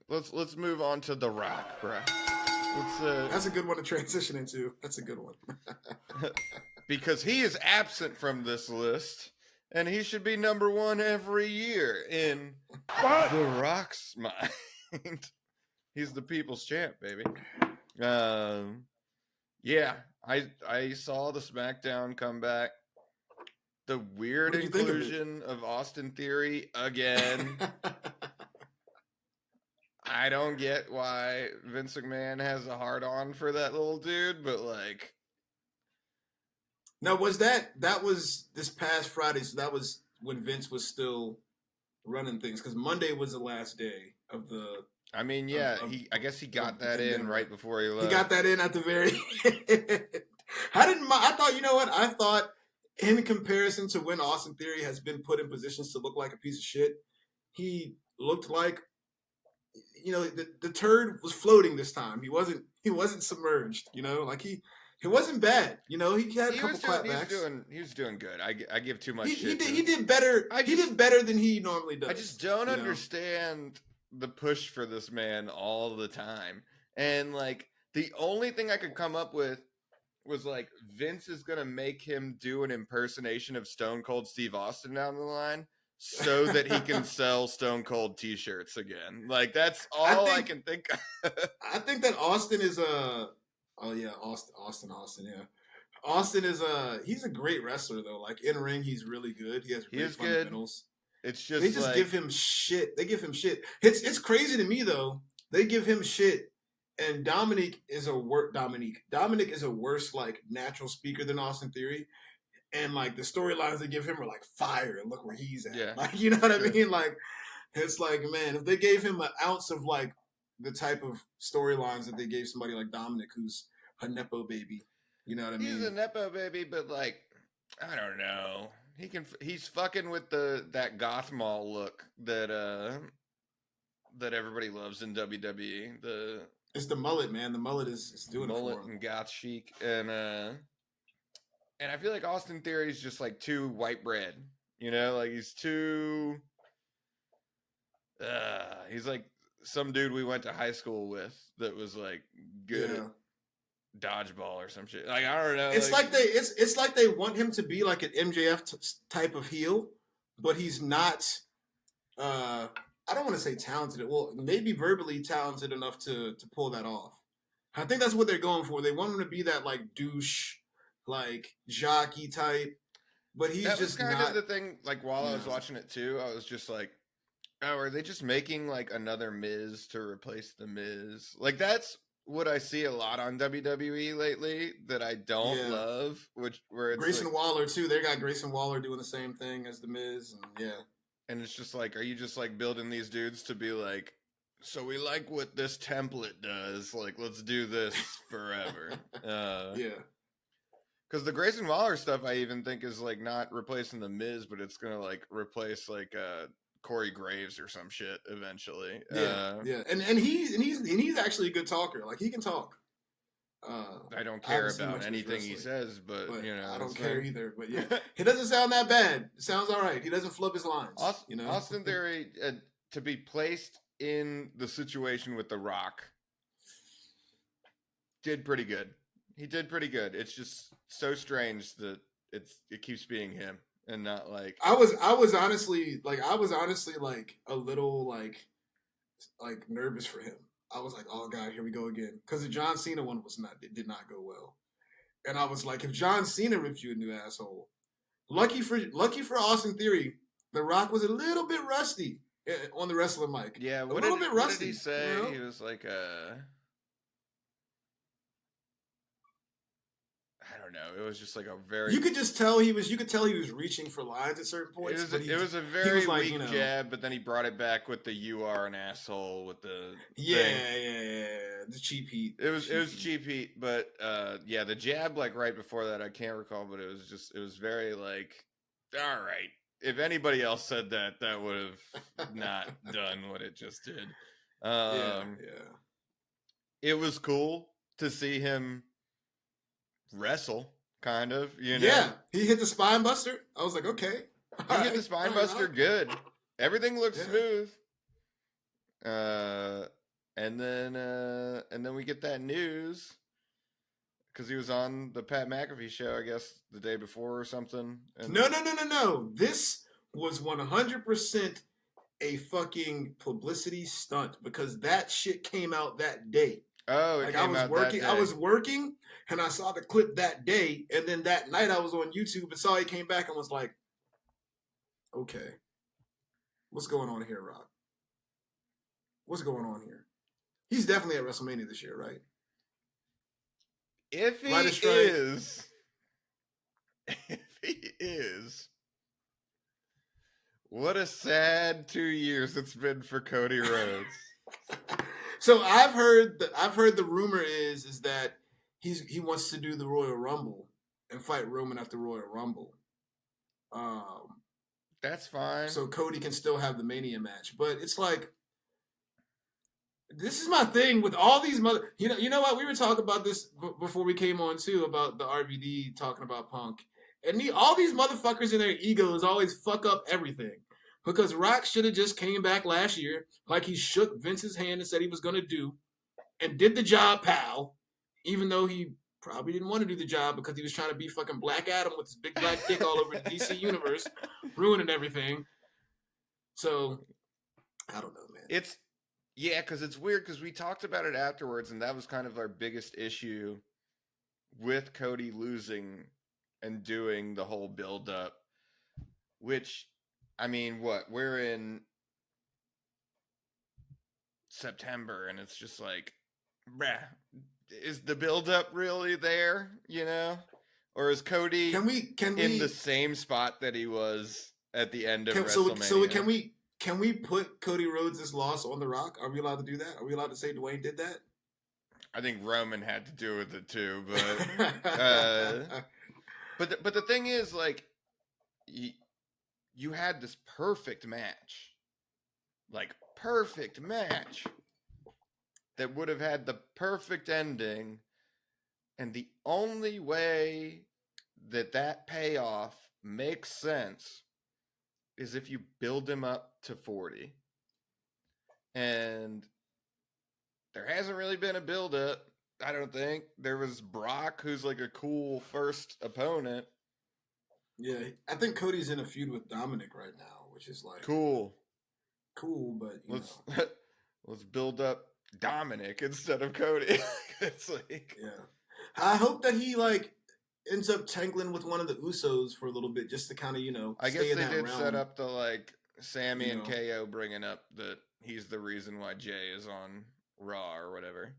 let's move on to The Rock, bro. That's a good one to transition into. That's a good one. Because he is absent from this list, and he should be number one every year in The Rock's mind. He's the people's champ, baby. Yeah, I saw the SmackDown comeback. The weird inclusion of Austin Theory again. I don't get why Vince McMahon has a hard on for that little dude, but like. Now, was that was this past Friday? So that was when Vince was still running things, because Monday was the last day of the. I mean, yeah, I guess he got that in right before he left. He got that in at the very. I thought, you know what? I thought, in comparison to when Austin Theory has been put in positions to look like a piece of shit, he looked like, you know, the turd was floating this time. He wasn't submerged. You know, like he wasn't bad. You know, he had a couple clapbacks. He was doing good. I give too much shit. He did better. He did better than he normally does. I just don't understand the push for this man all the time. And like the only thing I could come up with was like Vince is gonna make him do an impersonation of Stone Cold Steve Austin down the line, so that he can sell Stone Cold t-shirts again. Like that's all I can think of. I think that Austin is Austin, yeah. Austin is he's a great wrestler though. Like in ring, he's really good. He has great fundamentals. It's just they just give him shit. They give him shit. It's crazy to me though. They give him shit, and Dominic is a worse like natural speaker than Austin Theory. And like the storylines they give him are like fire, and look where he's at. Yeah. Like, you know what I mean? Like it's like, man, if they gave him an ounce of like the type of storylines that they gave somebody like Dominic, who's a nepo baby, you know what I mean? He's a nepo baby, but like, I don't know. He's fucking with that goth mall look that everybody loves in WWE. It's the mullet, man. The mullet is doing it for him. Mullet and goth chic, and I feel like Austin Theory is just like too white bread, you know, like he's too. He's like some dude we went to high school with that was like good at dodgeball or some shit. Like I don't know. It's like they want him to be like an MJF type of heel, but he's not. I don't want to say talented. Well, maybe verbally talented enough to pull that off. I think that's what they're going for. They want him to be that like douche, like jockey type, but he's that just kind of the thing. Like while I was watching it too, I was just like, oh, are they just making like another Miz to replace the Miz? Like that's what I see a lot on WWE lately that I don't love. Where it's Grayson Waller too. They got Grayson Waller doing the same thing as the Miz, and and it's just like, are you just like building these dudes to be like, so we like what this template does, like let's do this forever? Because the Grayson Waller stuff, I even think is like not replacing the Miz, but it's gonna like replace like Corey Graves or some shit eventually. And he's actually a good talker. Like he can talk. I don't care about anything he says, but you know, I don't care either. But yeah, he doesn't sound that bad. It sounds all right. He doesn't flub his lines. Austin Theory to be placed in the situation with The Rock did pretty good. He did pretty good. It's just so strange that it keeps being him and not like I was honestly like a little like nervous for him. I was like, oh god, here we go again, because the John Cena one did not go well, and I was like, if John Cena ripped you a new asshole, lucky for Austin Theory, The Rock was a little bit rusty on the wrestling mic. Yeah, a little bit rusty. What did he say? You know? He was like I don't know. It was just like a very. You could tell he was reaching for lines at certain points. It was a very weak jab, but then he brought it back with the "you are an asshole" with the the cheap heat. It was cheap heat, but the jab like right before that I can't recall, but it was very like, all right. If anybody else said that, that would have not done what it just did. It was cool to see him wrestle, kind of, you know. Yeah, he hit the spine buster. I was like, okay. He hit the spine buster good. Everything looked smooth. Uh, and then we get that news because he was on the Pat McAfee show, I guess, the day before or something. And No. This was 100% a fucking publicity stunt because that shit came out that day. oh, it Like came out that day. I was working, and I saw the clip that day, and then that night I was on YouTube and saw he came back and was like, "Okay, what's going on here, Rock? What's going on here?" He's definitely at WrestleMania this year, right? If he Writer's strike. is, if he is, what a sad 2 years it's been for Cody Rhodes. So I've heard the rumor is that he wants to do the Royal Rumble and fight Roman at the Royal Rumble. That's fine. So Cody can still have the Mania match, but it's like, this is my thing with all these mother. You know what? We were talking about this before we came on too, about the RVD talking about Punk, and all these motherfuckers in their egos always fuck up everything. Because Rock should have just came back last year, like he shook Vince's hand and said he was gonna do, and did the job, pal. Even though he probably didn't want to do the job because he was trying to be fucking Black Adam with his big black dick all over the DC universe, ruining everything. So I don't know, man. Because it's weird because we talked about it afterwards, and that was kind of our biggest issue with Cody losing and doing the whole build up. Which, I mean, we're in September, and it's just like, bruh, is the build up really there? You know, or is Cody in the same spot that he was at the end of WrestleMania? So can we put Cody Rhodes' loss on The Rock? Are we allowed to do that? Are we allowed to say Dwayne did that? I think Roman had to do with it too, but the thing is, like, you had this perfect match that would have had the perfect ending, and the only way that payoff makes sense is if you build him up to 40. And there hasn't really been a build up, I don't think. There was Brock, who's like a cool first opponent. Yeah, I think Cody's in a feud with Dominic right now, which is like cool, but let's build up Dominic instead of Cody. It's like, yeah. I hope that he like ends up tangling with one of the Usos for a little bit, just to kind of I guess they did set up the like Sammy and KO bringing up that he's the reason why Jay is on Raw or whatever.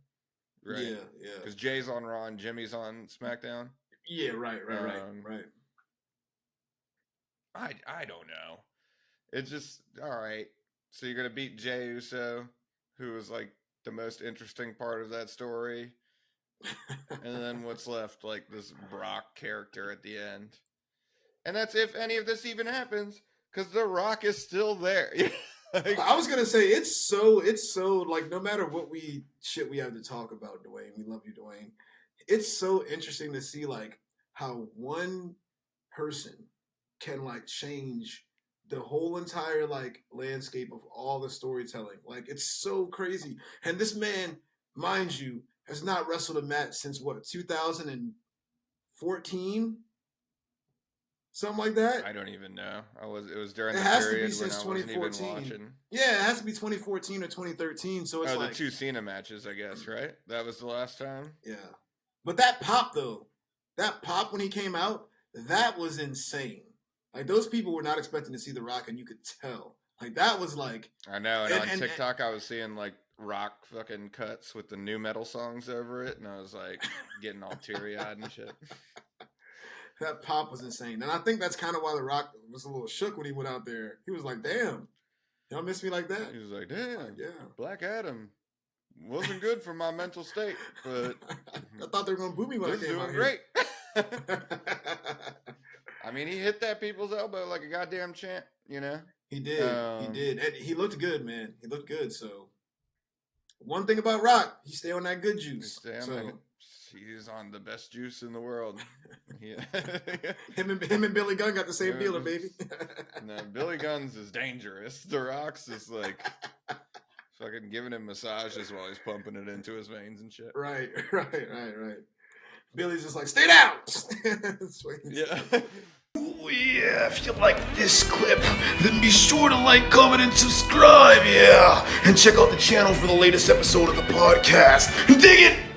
Right? Yeah. Because Jay's on Raw and Jimmy's on SmackDown. Yeah, right. I don't know. It's just, all right. So you're gonna beat Jay Uso, who was like the most interesting part of that story. And then what's left? Like this Brock character at the end. And that's if any of this even happens, because The Rock is still there. Like, I was gonna say it's so like, no matter what we have to talk about, Dwayne, we love you, Dwayne. It's so interesting to see like how one person can like change the whole entire like landscape of all the storytelling. Like, it's so crazy. And this man, mind you, has not wrestled a match since what, 2014? Something like that. I don't even know. It was during the period when I wasn't even watching. Yeah, it has to be 2014 or 2013. So it's like the two Cena matches, I guess, right? That was the last time. Yeah, but that pop though, when he came out, that was insane. Like, those people were not expecting to see The Rock, and you could tell. Like, that was like, I know. And on TikTok, I was seeing like Rock fucking cuts with the new metal songs over it, and I was like getting all teary eyed and shit. That pop was insane. And I think that's kind of why The Rock was a little shook when he went out there. He was like, damn, y'all miss me like that? He was like, damn, like, yeah. Black Adam wasn't good for my mental state, but I thought they were going to boo me when I came out doing great. I mean, he hit that people's elbow like a goddamn champ, you know? He did. He did. And he looked good, man. He looked good. So, one thing about Rock, he stay on that good juice. He's on the best juice in the world. Yeah. him and Billy Gunn got the same dealer, baby. No, Billy Gunn's is dangerous. The Rock's is like Fucking giving him massages while he's pumping it into his veins and shit. Right. Billy's just like, stay down. Yeah. Oh yeah, if you like this clip, then be sure to like, comment, and subscribe, yeah! And check out the channel for the latest episode of the podcast. Dig it!